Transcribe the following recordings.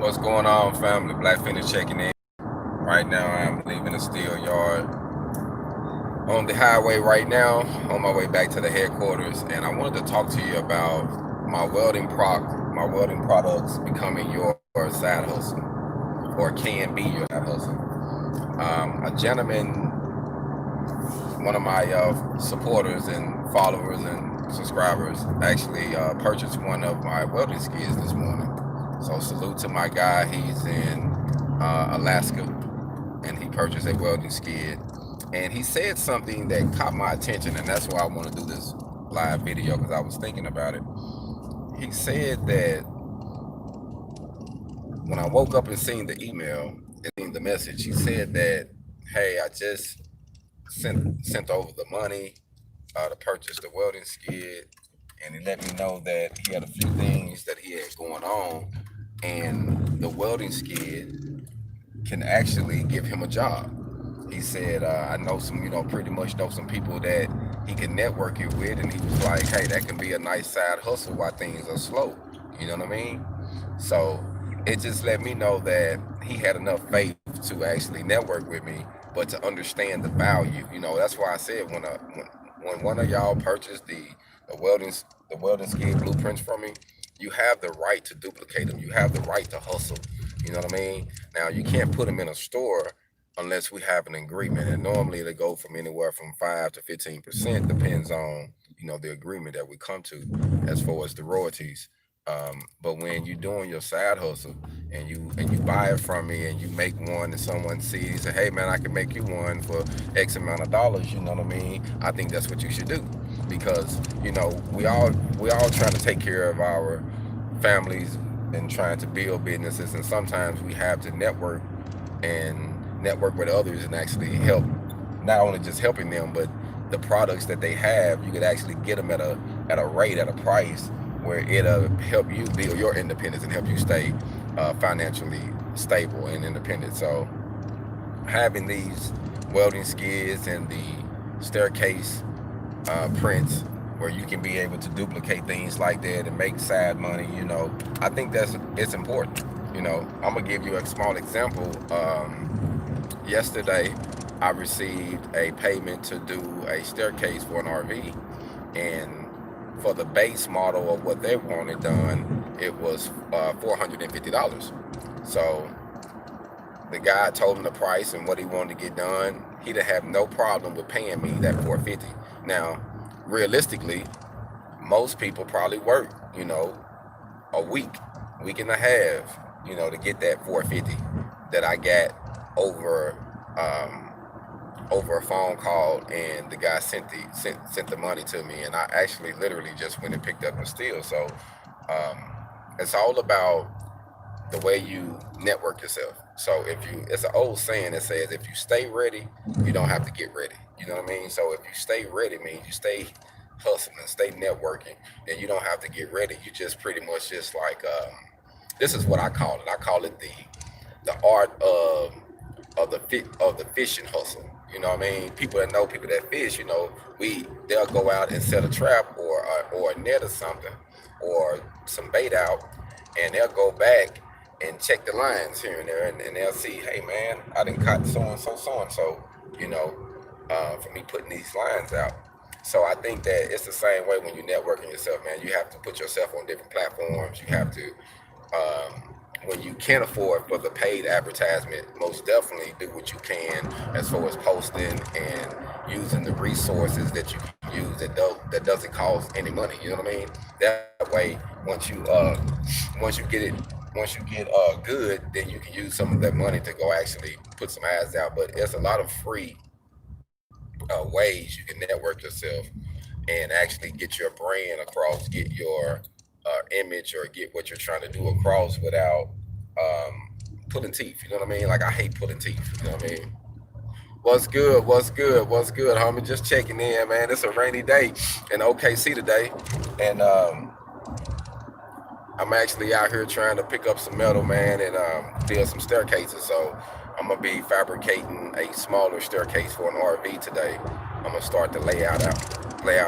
What's going on, family? Black Feniks checking in. Right now, I'm leaving the steel yard on the highway right now, on my way back to the headquarters, and I wanted to talk to you about my welding products becoming your side hustle, or can be your side hustle. A gentleman, one of my supporters and followers and subscribers, actually purchased one of my welding skids this morning. So salute to my guy. He's in Alaska, and he purchased a welding skid. And he said something that caught my attention, and that's why I want to do this live video, because I was thinking about it. He said that when I woke up and seen the email and seen the message, he said that, hey, I just sent over the money to purchase the welding skid, and he let me know that he had a few things that he had going on, and the welding skid can actually give him a job. He said, I know some, pretty much know some people that he can network it with, and he was like, hey, that can be a nice side hustle while things are slow. You know what I mean? So it just let me know that he had enough faith to actually network with me, but to understand the value. That's why I said when one of y'all purchased the welding the welding skid blueprints from me, you have the right to duplicate them. You have the right to hustle. You know what I mean? Now you can't put them in a store unless we have an agreement, and normally they go from anywhere from 5 to 15%, depends on the agreement that we come to as far as the royalties. But when you're doing your side hustle and you buy it from me and you make one and someone sees, hey man, I can make you one for X amount of dollars, you know what I mean? I think that's what you should do, because we all trying to take care of our families and trying to build businesses, and sometimes we have to network with others and actually help, not only just helping them, but the products that they have, you could actually get them at a rate, at a price where it'll help you build your independence and help you stay financially stable and independent. So having these welding skids and the staircase prints where you can be able to duplicate things like that and make side money, I think it's important. I'm gonna give you a small example. Yesterday, I received a payment to do a staircase for an RV, and for the base model of what they wanted done, it was $450. So the guy told him the price and what he wanted to get done. He'd have no problem with paying me that $450. Now, realistically, most people probably work, a week and a half, to get that $450 that I got over a phone call, and the guy sent the money to me, and I actually literally just went and picked up the steel. So it's all about the way you network yourself. So it's an old saying that says, if you stay ready, you don't have to get ready. You know what I mean? So if you stay ready, means you stay hustling, stay networking, then you don't have to get ready. You just pretty much just like, this is what I call it. I call it the art of the fishing hustle. You know what I mean? People that fish, they'll go out and set a trap or a net or something, or some bait out, and they'll go back and check the lines here and there, and they'll see, hey man, I didn't caught so and so, for me putting these lines out. So I think that it's the same way when you're networking yourself, man. You have to put yourself on different platforms. You have to, when you can't afford for the paid advertisement, most definitely do what you can as far as posting and using the resources that you can use that doesn't cost any money. You know what I mean? That way, once you get good, then you can use some of that money to go actually put some ads out. But there's a lot of free ways you can network yourself and actually get your brand across, get your image, or get what you're trying to do across without pulling teeth. You know what I mean? Like, I hate pulling teeth. You know what I mean? What's good? What's good, homie? Just checking in, man. It's a rainy day in OKC today, and I'm actually out here trying to pick up some metal, man, and build some staircases. So I'm gonna be fabricating a smaller staircase for an RV today. I'm gonna start the layout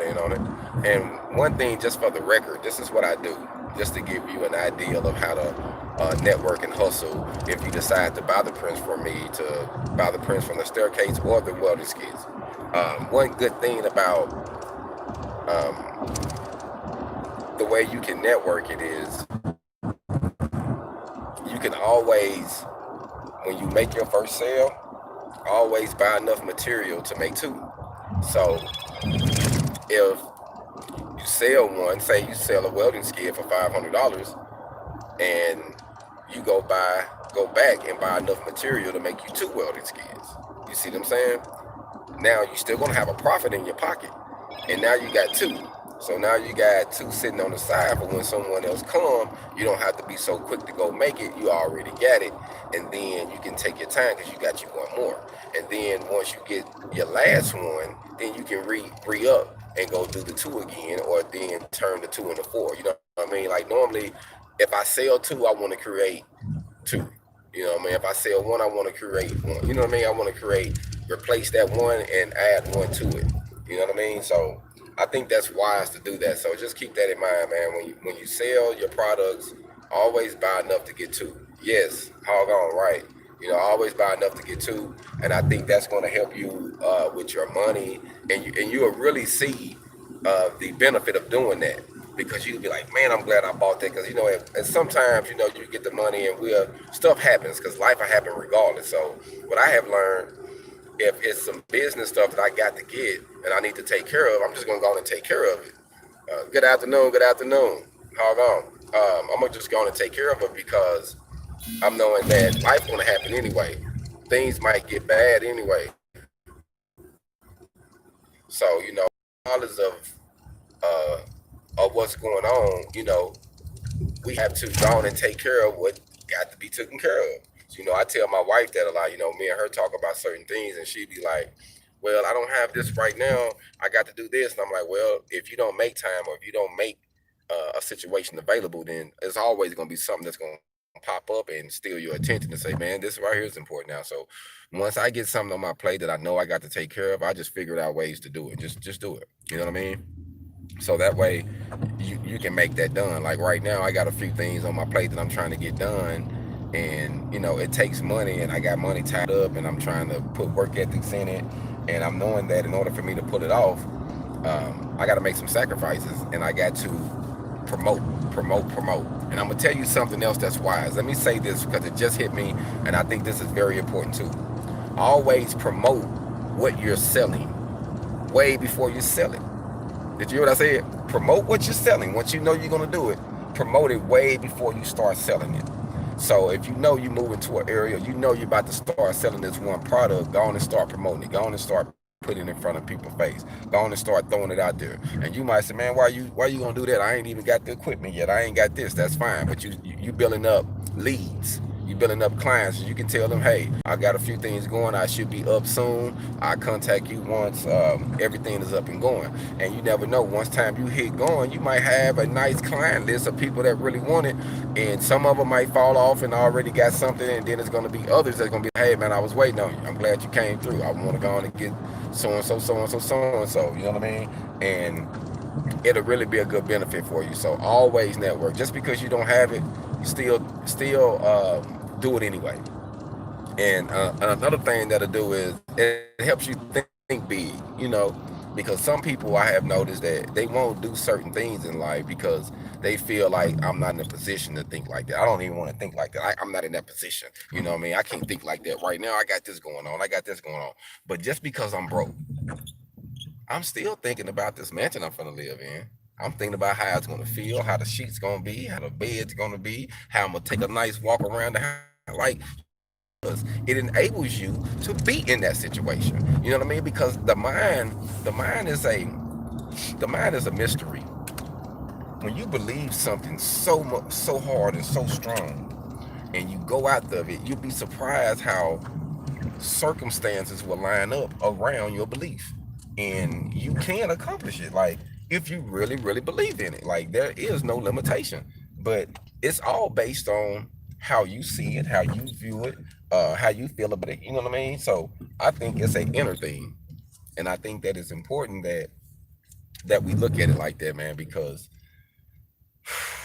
in on it. And one thing, just for the record, this is what I do, just to give you an idea of how to network and hustle if you decide to buy the prints from me, to buy the prints from the staircase or the welding skids. One good thing about the way you can network it is you can always, when you make your first sale, always buy enough material to make two. So if you sell one, say you sell a welding skid for $500, and you go back and buy enough material to make you two welding skids. You see what I'm saying? Now you're still gonna have a profit in your pocket, and now you got two. So now you got two sitting on the side for when someone else come. You don't have to be so quick to go make it. You already got it, and then you can take your time because you got you one more. And then once you get your last one, then you can re-up and go do the two again, or then turn the two into four. You know what I mean? Like normally, if I sell two, I want to create two. You know what I mean? If I sell one, I want to create one. You know what I mean? I want to replace that one and add one to it. You know what I mean? So I think that's wise to do that. So just keep that in mind, man. When you sell your products, always buy enough to get two. Yes, HogOn, right? You know, always buy enough to get two, and I think that's going to help you with your money, and you'll really see the benefit of doing that, because you'll be like, man, I'm glad I bought that, because you know, and sometimes you know you get the money and stuff happens, because life will happen regardless. So what I have learned, if it's some business stuff that I got to get and I need to take care of, I'm just gonna go on and take care of it. Good afternoon, HogOn. I'm gonna just go on and take care of it, because I'm knowing that life's gonna happen anyway. Things might get bad anyway. So you know, regardless of what's going on, you know, we have to go on and take care of what got to be taken care of. So, you know, I tell my wife that a lot. You know, me and her talk about certain things, and she'd be like, well, I don't have this right now. I got to do this. And I'm like, well, if you don't make time, or if you don't make a situation available, then it's always going to be something that's going to pop up and steal your attention and say, man, this right here is important now. So once I get something on my plate that I know I got to take care of, I just figured out ways to do it. Just do it. You know what I mean? So that way you can make that done. Like right now, I got a few things on my plate that I'm trying to get done, and you know, it takes money, and I got money tied up, and I'm trying to put work ethics in it, and I'm knowing that in order for me to pull it off, I got to make some sacrifices, and I got to promote. And I'm gonna tell you something else that's wise. Let me say this, because it just hit me, and I think this is very important too. Always promote what you're selling way before you sell it. Did you hear what I said? Promote what you're selling. Once you know you're going to do it, promote it way before you start selling it. So if you know you move into an area, you know you're about to start selling this one product, go on and start promoting it. Go on and start putting it in front of people's face. Go on and start throwing it out there. And you might say, man, why you going to do that? I ain't even got the equipment yet. I ain't got this. That's fine. But you building up leads. You building up clients. You can tell them, hey, I got a few things going. I should be up soon. I contact you once everything is up and going. And you never know. Once time you hit going, you might have a nice client list of people that really want it. And some of them might fall off and already got something. And then it's going to be others that's going to be, hey, man, I was waiting on you. I'm glad you came through. I want to go on and get so-and-so, so-and-so, so-and-so. You know what I mean? And it'll really be a good benefit for you. So always network. Just because you don't have it, you still do it anyway. And another thing that'll do is it helps you think big, you know, because some people I have noticed that they won't do certain things in life because they feel like I'm not in a position to think like that. I don't even want to think like that. I'm not in that position. You know what I mean? I can't think like that right now. I got this going on. But just because I'm broke, I'm still thinking about this mansion I'm gonna live in. I'm thinking about how it's gonna feel, how the sheets gonna be, how the bed's gonna be, how I'm gonna take a nice walk around the house. Like, it enables you to be in that situation. You know what I mean? Because the mind is a mystery. When you believe something so much, so hard and so strong, and you go out of it, you'll be surprised how circumstances will line up around your belief, and you can accomplish it. Like, if you really believe in it, like, there is no limitation. But it's all based on how you see it, how you view it, how you feel about it. You know what I mean? So I think it's an inner thing, and I think that it's important that we look at it like that, man, because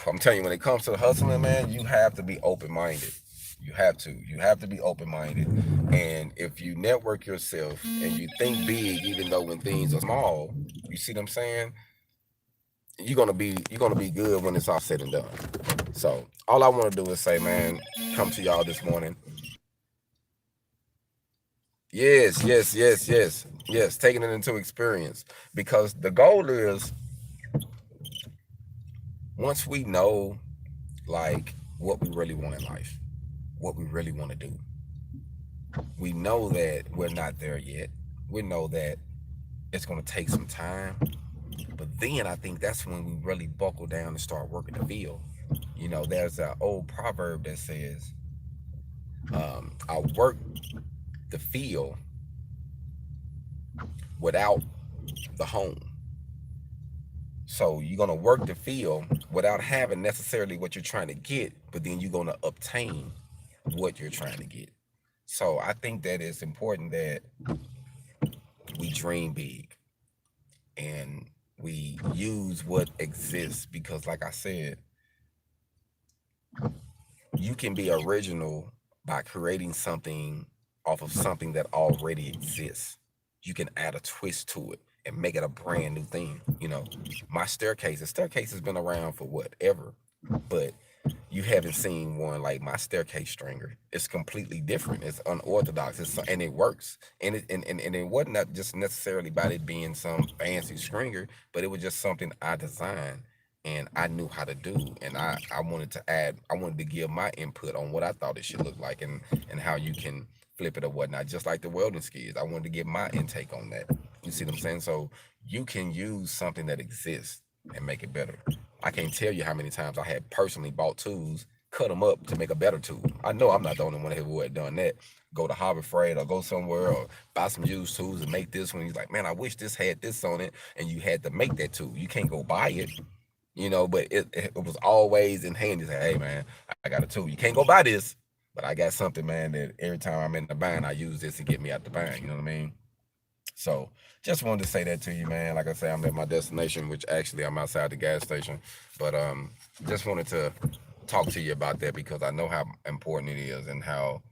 I'm telling you, when it comes to hustling, man, you have to be open-minded. You have to be open-minded. And if you network yourself and you think big, even though when things are small, you see what I'm saying? You're gonna be good when it's all said and done. So all I want to do is say, man, come to y'all this morning. Yes, yes, yes, yes, yes. Taking it into experience, because the goal is, once we know like what we really want in life, what we really want to do, we know that we're not there yet. We know that it's going to take some time, but then I think that's when we really buckle down and start working the field. You know, there's an old proverb that says, I work the field without the home. So you're going to work the field without having necessarily what you're trying to get, but then you're going to obtain what you're trying to get. So I think that it's important that we dream big and we use what exists, because like I said, you can be original by creating something off of something that already exists. You can add a twist to it and make it a brand new thing. You know, my staircase, the staircase has been around for whatever, but you haven't seen one like my staircase stringer. It's completely different. It's unorthodox. And it works. And it wasn't not just necessarily about it being some fancy stringer, but it was just something I designed and I knew how to do. And I wanted to add, I wanted to give my input on what I thought it should look like, and how you can flip it or whatnot. Just like the welding skids, I wanted to give my intake on that. You see what I'm saying? So you can use something that exists and make it better. I can't tell you how many times I had personally bought tools, cut them up to make a better tool. I know I'm not the only one who had done that. Go to Harbor Freight or go somewhere or buy some used tools and make this one. He's like, man, I wish this had this on it, and you had to make that tool. You can't go buy it, you know, but it was always in hand. You say, hey, man, I got a tool. You can't go buy this, but I got something, man, that every time I'm in the bind, I use this to get me out the bind. You know what I mean? So just wanted to say that to you, man. Like I say, I'm at my destination, which actually I'm outside the gas station. But just wanted to talk to you about that, because I know how important it is and how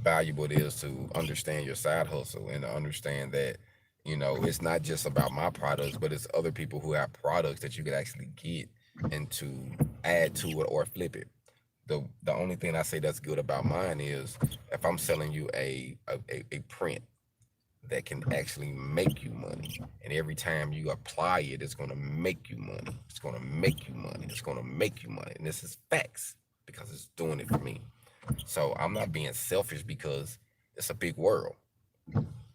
valuable it is to understand your side hustle and to understand that, you know, it's not just about my products, but it's other people who have products that you could actually get and to add to it or flip it. The only thing I say that's good about mine is, if I'm selling you a print that can actually make you money. And every time you apply it, it's going to make you money. It's going to make you money. It's going to make you money. And this is facts, because it's doing it for me. So I'm not being selfish, because it's a big world.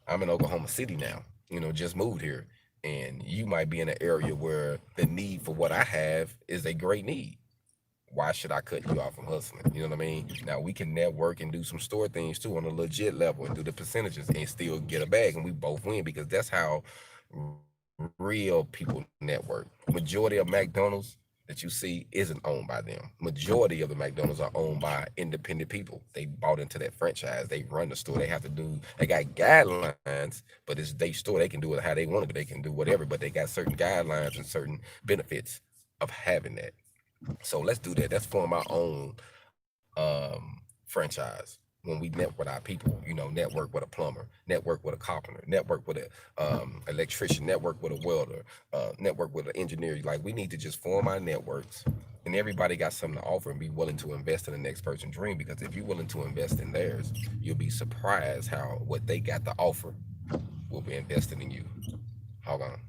I'm in Oklahoma City now, you know, just moved here. And you might be in an area where the need for what I have is a great need. Why should I cut you off from hustling? You know what I mean? Now we can network and do some store things too on a legit level and do the percentages and still get a bag, and we both win, because that's how real people network. Majority of McDonald's that you see isn't owned by them. Majority of the McDonald's are owned by independent people. They bought into that franchise. They run the store. They have to do. They got guidelines, but it's their store. They can do it how they want it. They can do whatever, but they got certain guidelines and certain benefits of having that. So let's do that. Let's form our own franchise. When we network with our people, you know, network with a plumber, network with a carpenter, network with a electrician, network with a welder, network with an engineer. Like, we need to just form our networks, and everybody got something to offer, and be willing to invest in the next person's dream. Because if you're willing to invest in theirs, you'll be surprised how what they got to offer will be invested in you. Hold on.